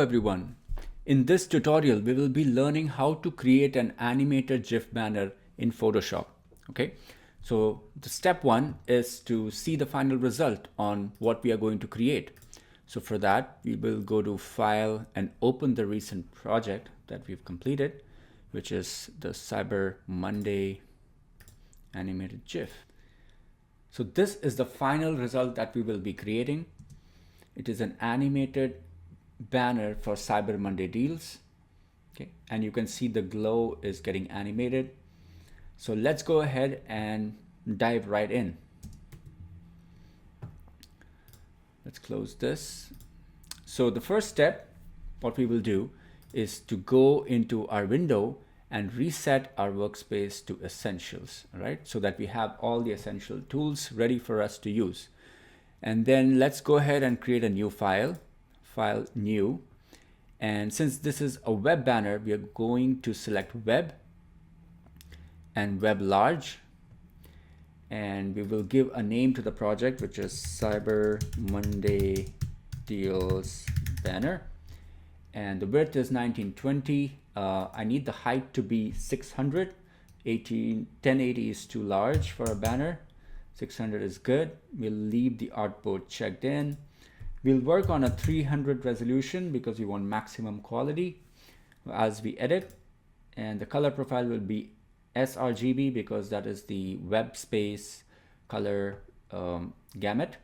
Everyone, in this tutorial we will be learning how to create an animated GIF banner in Photoshop. Okay, so the step one is to see the final result on what we are going to create. So for that we will go to File and open the recent project that we've completed, which is the Cyber Monday animated GIF. So this is the final result that we will be creating. It is an animated banner for Cyber Monday deals. Okay, and you can see the glow is getting animated. So let's go ahead and dive right in. Let's close this. So the first step, what we will do is to go into our window and reset our workspace to essentials, right? So that we have all the essential tools ready for us to use. And then let's go ahead and create a new file new. And since this is a web banner, we are going to select web and web large. And we will give a name to the project, which is Cyber Monday Deals Banner. And the width is 1920. I need the height to be 600. 1080 is too large for a banner. 600 is good. We'll leave the artboard checked in. We'll work on a 300 resolution because we want maximum quality as we edit. And the color profile will be sRGB because that is the web space color gamut,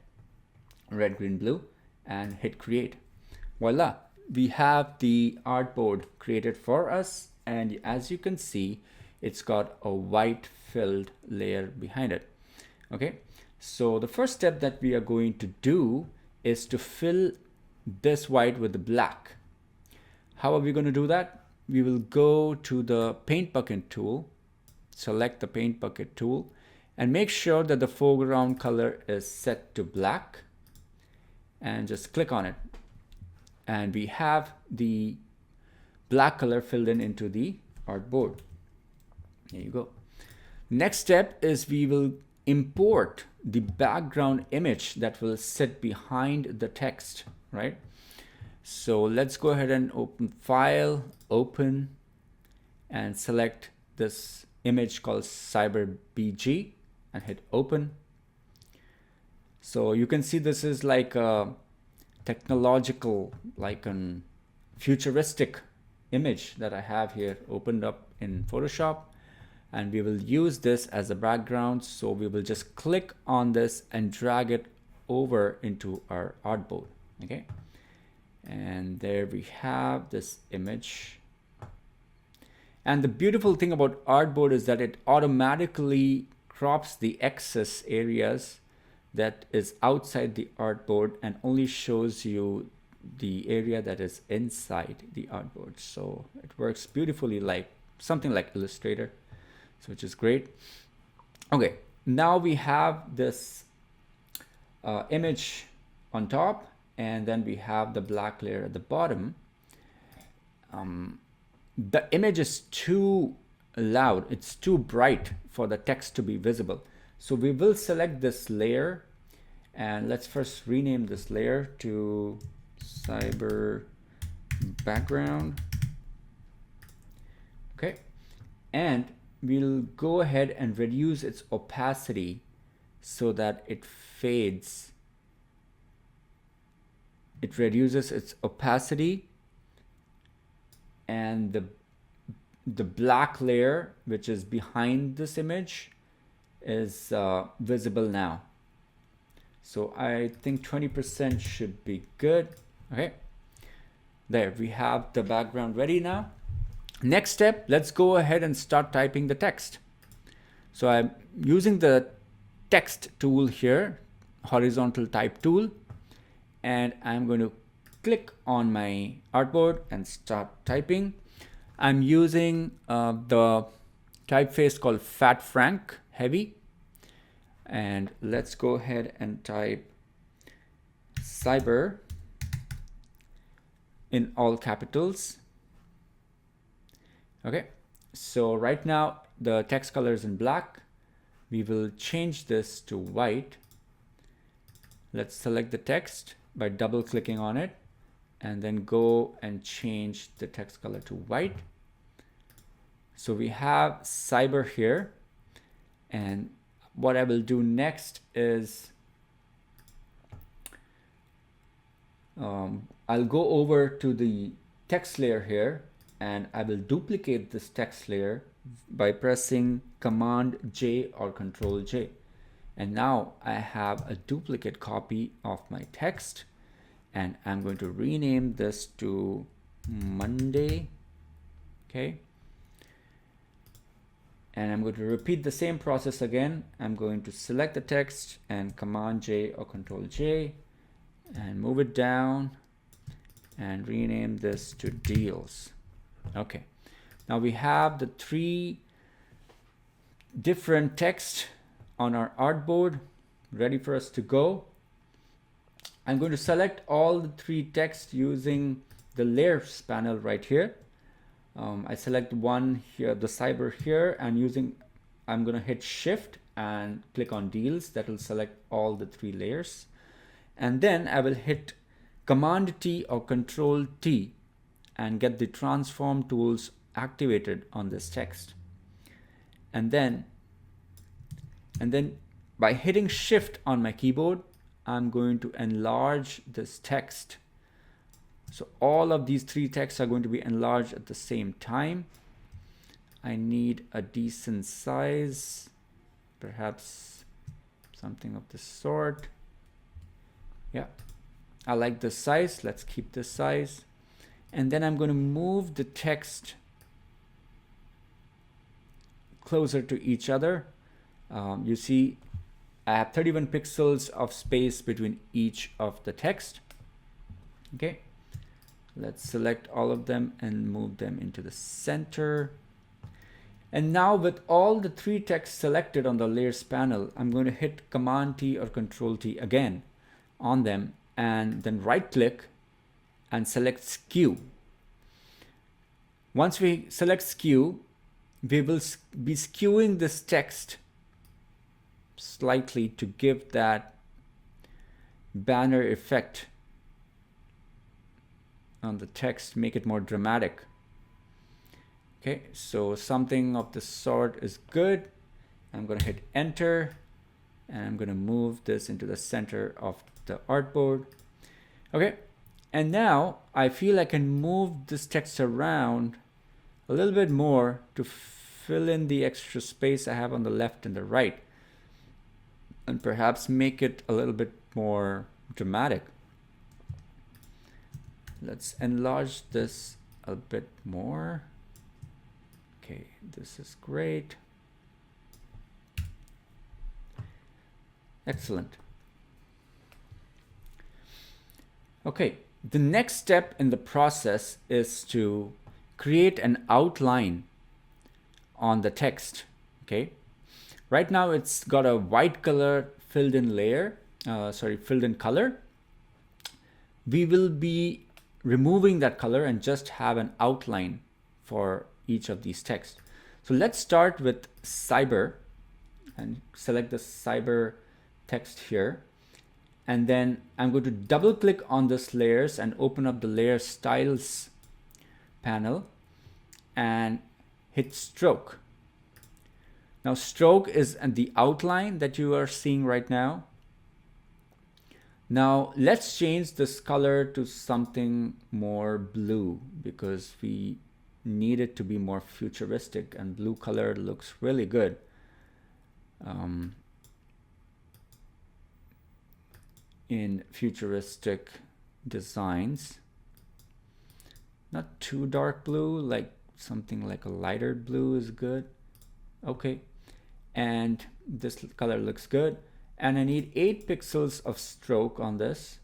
red, green, blue, and hit create. Voila, we have the artboard created for us. And as you can see, it's got a white filled layer behind it. Okay, so the first step that we are going to do is to fill this white with the black. How are we going to do that? We will go to the paint bucket tool, select the paint bucket tool, and make sure that the foreground color is set to black, and just click on it. And we have the black color filled in into the artboard. There you go. Next step is we will import the background image that will sit behind the text, right? So let's go ahead and open File, Open, and select this image called Cyber BG and hit Open. So you can see this is like a technological, like an futuristic image that I have here opened up in Photoshop. And we will use this as a background. So we will just click on this and drag it over into our artboard. Okay. And there we have this image. And the beautiful thing about artboard is that it automatically crops the excess areas that is outside the artboard and only shows you the area that is inside the artboard. So it works beautifully like something like Illustrator. So which is great. Okay, now we have this image on top, and then we have the black layer at the bottom. The image is too loud, it's too bright for the text to be visible. So we will select this layer, and let's first rename this layer to Cyber Background. Okay, and we'll go ahead and reduce its opacity so that it fades. It reduces its opacity, and the black layer, which is behind this image, is visible now. So I think 20% should be good. Okay, there we have the background ready now. Next step, let's go ahead and start typing the text. So I'm using the text tool here, horizontal type tool, and I'm going to click on my artboard and start typing. I'm using the typeface called Fat Frank Heavy, and let's go ahead and type Cyber in all capitals. Okay, so right now the text color is in black. We will change this to white. Let's select the text by double clicking on it and then go and change the text color to white. So we have cyber here, and what I will do next is I'll go over to the text layer here, and I will duplicate this text layer by pressing Command J or Control J. And now I have a duplicate copy of my text, and I'm going to rename this to Monday. Okay. And I'm going to repeat the same process again. I'm going to select the text and Command J or Control J and move it down and rename this to deals. Okay. Now we have the 3 different text on our artboard ready for us to go. I'm going to select all the 3 text using the layers panel right here. I select one here, the cyber here, and I'm going to hit shift and click on deals. That will select all the 3 layers. And then I will hit Command T or Control T and get the transform tools activated on this text. And then by hitting shift on my keyboard, I'm going to enlarge this text. So all of these 3 texts are going to be enlarged at the same time. I need a decent size, perhaps something of this sort. Yeah, I like this size. Let's keep this size. And then I'm going to move the text closer to each other. You see, I have 31 pixels of space between each of the text. Okay. Let's select all of them and move them into the center. And now with all the 3 texts selected on the layers panel, I'm going to hit Command T or Control T again on them, and then right click and select skew. Once we select skew, we will be skewing this text slightly to give that banner effect on the text, make it more dramatic. Okay, so something of this sort is good. I'm going to hit enter, and I'm going to move this into the center of the artboard. Okay, and now I feel I can move this text around a little bit more to fill in the extra space I have on the left and the right, and perhaps make it a little bit more dramatic. Let's enlarge this a bit more. Okay, this is great. Excellent. Okay, the next step in the process is to create an outline on the text. Okay, right now it's got a white color filled in layer, filled in color. We will be removing that color and just have an outline for each of these texts. So let's start with cyber and select the cyber text here. And then I'm going to double click on this layers and open up the layer styles panel and hit stroke. Now stroke is the outline that you are seeing right now. Now let's change this color to something more blue because we need it to be more futuristic, and blue color looks really good. In futuristic designs. Not too dark blue, like something like a lighter blue is good. Okay, and this color looks good. And I need 8 pixels of stroke on this,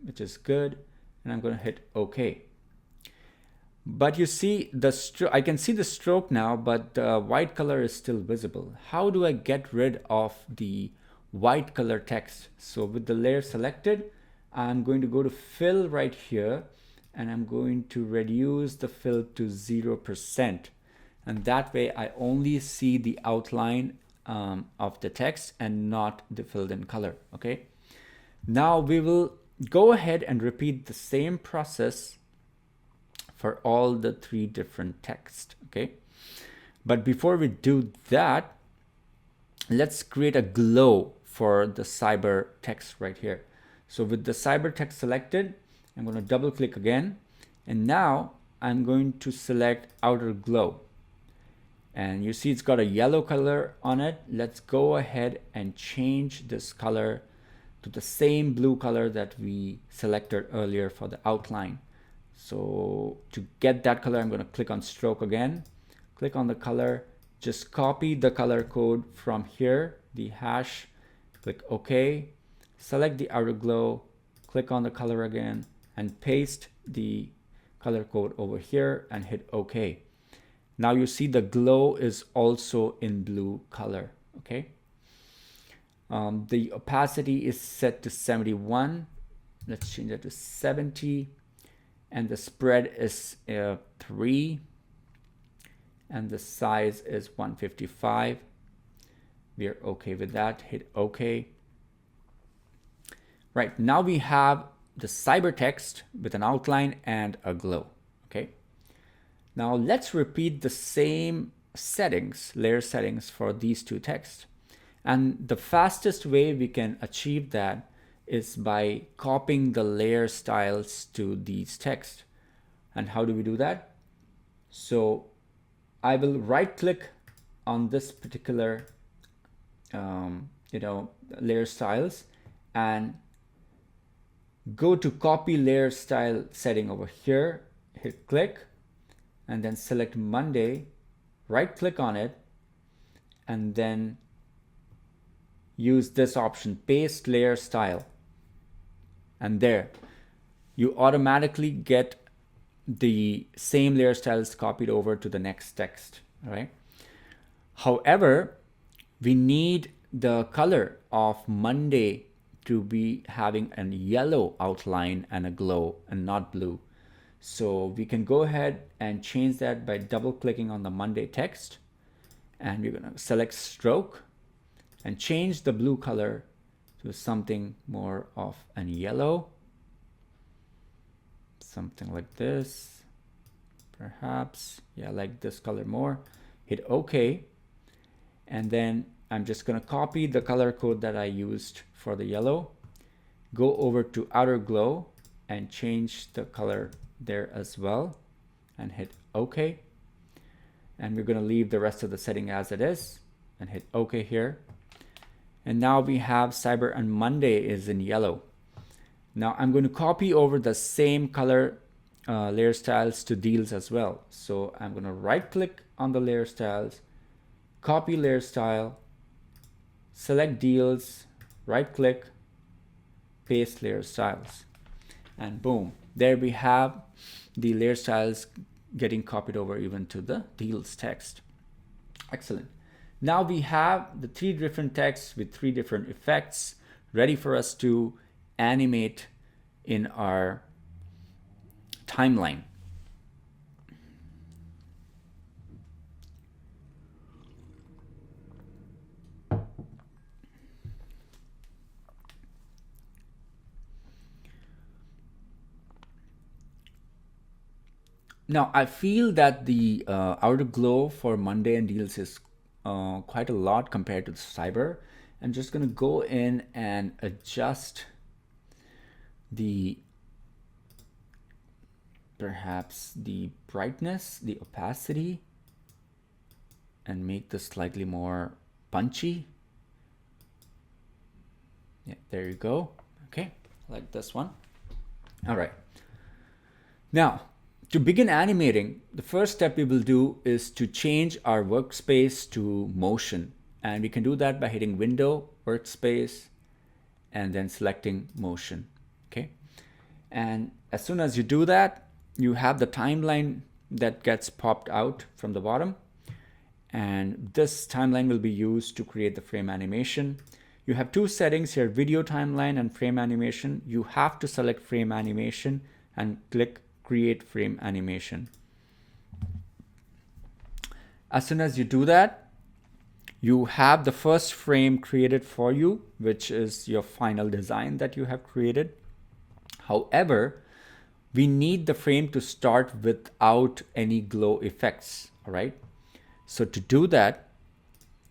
which is good. And I'm going to hit OK. But you see, I can see the stroke now, but the white color is still visible. How do I get rid of the white color text? So with the layer selected, I'm going to go to fill right here, and I'm going to reduce the fill to 0%. And that way I only see the outline of the text and not the filled in color. Okay. Now we will go ahead and repeat the same process for all the 3 different texts, okay? But before we do that, let's create a glow for the cyber text right here. So with the cyber text selected, I'm going to double click again, and now I'm going to select outer glow. And you see it's got a yellow color on it. Let's go ahead and change this color to the same blue color that we selected earlier for the outline. So to get that color, I'm going to click on stroke again, click on the color, just copy the color code from here, the hash, click OK, select the outer glow, click on the color again, and paste the color code over here and hit OK. Now you see the glow is also in blue color, okay? The opacity is set to 71. Let's change that to 70. And the spread is 3. And the size is 155. We are okay with that. Hit OK. Right, now we have the cyber text with an outline and a glow, okay? Now let's repeat the same settings, layer settings for these 2 texts. And the fastest way we can achieve that is by copying the layer styles to these texts. And how do we do that? So I will right click on this particular layer styles and go to copy layer style setting over here, hit click, and then select Monday, right click on it, and then use this option, paste layer style. And there, you automatically get the same layer styles copied over to the next text, all right? However, we need the color of Monday to be having a yellow outline and a glow and not blue. So we can go ahead and change that by double clicking on the Monday text, and we're going to select stroke and change the blue color to something more of a yellow, something like this, perhaps. Yeah, like this color more. Hit OK, and then I'm just going to copy the color code that I used for the yellow, go over to outer glow and change the color there as well, and hit OK. And we're going to leave the rest of the setting as it is and hit OK here. And now we have Cyber and Monday is in yellow. Now I'm going to copy over the same color layer styles to deals as well. So I'm going to right click on the layer styles, copy layer style, select deals, right click, paste layer styles, and boom, there we have the layer styles getting copied over even to the deals text. Excellent. Now we have the 3 different texts with 3 different effects ready for us to animate in our timeline. Now I feel that the outer glow for Monday and deals is quite a lot compared to the cyber. I'm just going to go in and adjust perhaps the brightness, the opacity, and make this slightly more punchy. Yeah, there you go. Okay, like this one. All right. Now, to begin animating, the first step we will do is to change our workspace to motion. And we can do that by hitting Window, Workspace, and then selecting Motion. Okay. And as soon as you do that, you have the timeline that gets popped out from the bottom. And this timeline will be used to create the frame animation. You have 2 settings here, video timeline and frame animation. You have to select frame animation and click create frame animation. As soon as you do that, you have the first frame created for you, which is your final design that you have created. However, we need the frame to start without any glow effects. All right. So to do that,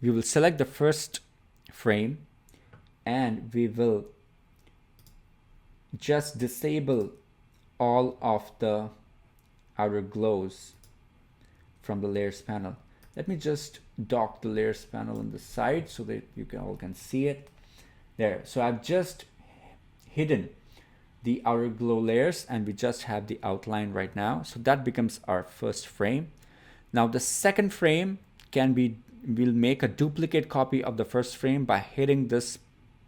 we will select the first frame and we will just disable all of the outer glows from the layers panel. Let me just dock the layers panel on the side so that you all can see it there. So I've just hidden the outer glow layers and we just have the outline right now. So that becomes our first frame. Now the second frame we'll make a duplicate copy of the first frame by hitting this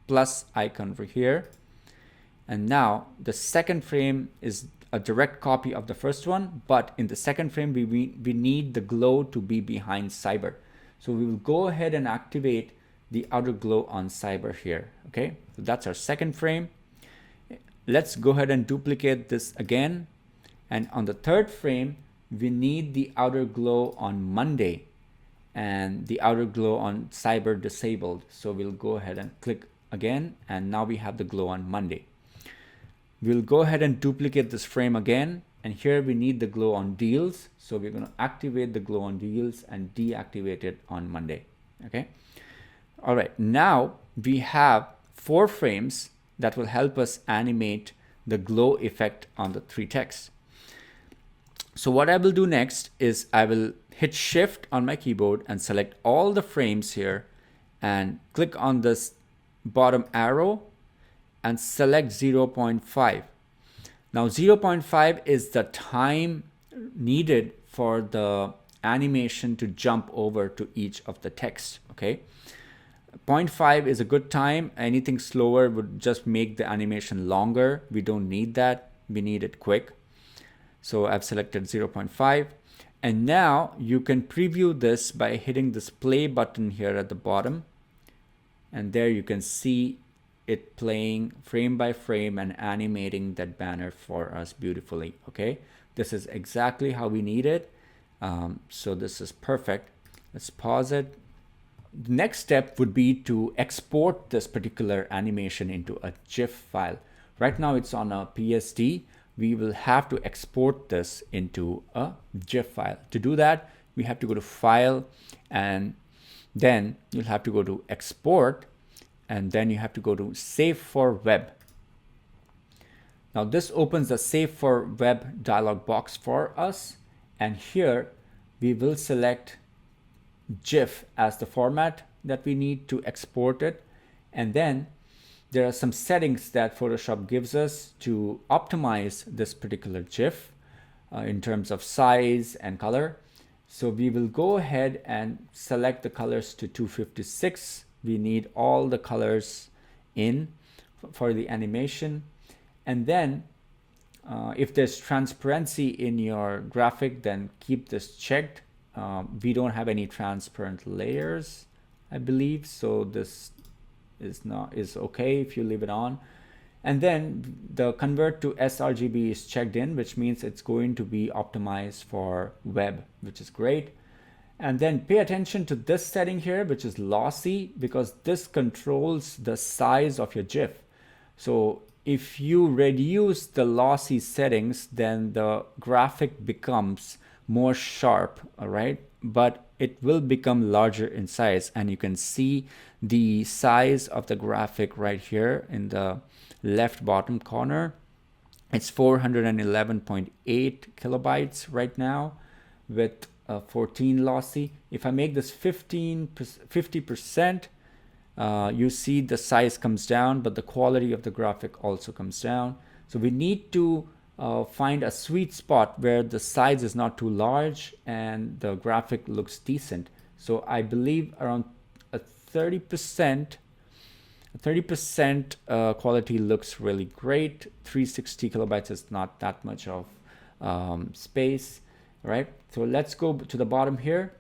plus icon over here. And now the second frame is a direct copy of the first one, but in the second frame we need the glow to be behind Cyber. So we will go ahead and activate the outer glow on Cyber here. Okay, so that's our second frame. Let's go ahead and duplicate this again. And on the third frame, we need the outer glow on Monday and the outer glow on Cyber disabled. So we'll go ahead and click again, and now we have the glow on Monday. We'll go ahead and duplicate this frame again, and here we need the glow on deals. So we're going to activate the glow on deals and deactivate it on Monday. Okay. All right. Now we have 4 frames that will help us animate the glow effect on the 3 texts. So what I will do next is I will hit Shift on my keyboard and select all the frames here and click on this bottom arrow and select 0.5. Now 0.5 is the time needed for the animation to jump over to each of the text. Okay, 0.5 is a good time. Anything slower would just make the animation longer. We don't need that. We need it quick. So I've selected 0.5. And now you can preview this by hitting this play button here at the bottom. And there you can see it playing frame by frame and animating that banner for us beautifully. Okay, this is exactly how we need it. So this is perfect. Let's pause it. The next step would be to export this particular animation into a GIF file. Right now it's on a PSD. We will have to export this into a GIF file. To do that, we have to go to File, and then you'll have to go to Export, and then you have to go to Save for Web. Now this opens the Save for Web dialog box for us, and here we will select GIF as the format that we need to export it. And then there are some settings that Photoshop gives us to optimize this particular GIF in terms of size and color. So we will go ahead and select the colors to 256. We need all the colors in for the animation. And then if there's transparency in your graphic, then keep this checked. We don't have any transparent layers, I believe, so this is okay if you leave it on. And then the convert to sRGB is checked in, which means it's going to be optimized for web, which is great. And then pay attention to this setting here, which is lossy, because this controls the size of your GIF. So if you reduce the lossy settings, then the graphic becomes more sharp, all right? But it will become larger in size, and you can see the size of the graphic right here in the left bottom corner. It's 411.8 kilobytes right now with 14 lossy. If I make this 50%, you see the size comes down, but the quality of the graphic also comes down. So we need to find a sweet spot where the size is not too large and the graphic looks decent. So I believe around a 30% quality looks really great. 360 kilobytes is not that much of space, right? So let's go to the bottom here.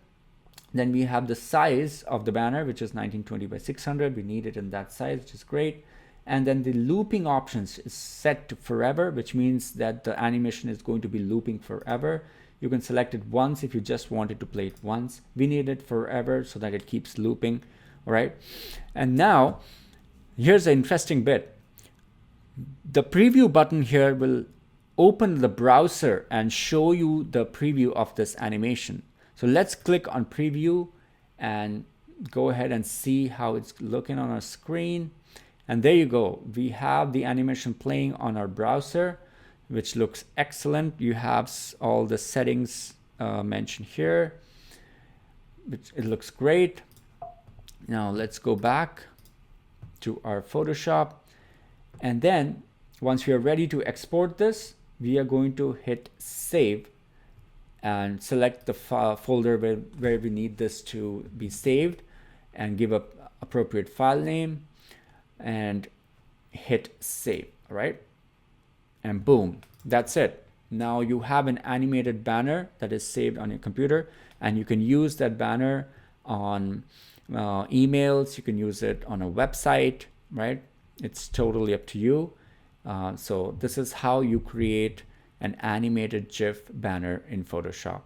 Then we have the size of the banner, which is 1920 by 600. We need it in that size, which is great. And then the looping options is set to forever, which means that the animation is going to be looping forever. You can select it once if you just wanted to play it once. We need it forever so that it keeps looping, all right? And now, here's an interesting bit. The preview button here will open the browser and show you the preview of this animation. So let's click on preview and go ahead and see how it's looking on our screen. And there you go. We have the animation playing on our browser, which looks excellent. You have all the settings mentioned here, which it looks great. Now let's go back to our Photoshop. And then once we are ready to export this, we are going to hit save and select the folder where we need this to be saved and give a appropriate file name and hit save. All right, and boom, that's it. Now you have an animated banner that is saved on your computer, and you can use that banner on emails. You can use it on a website, right? It's totally up to you. So this is how you create an animated GIF banner in Photoshop.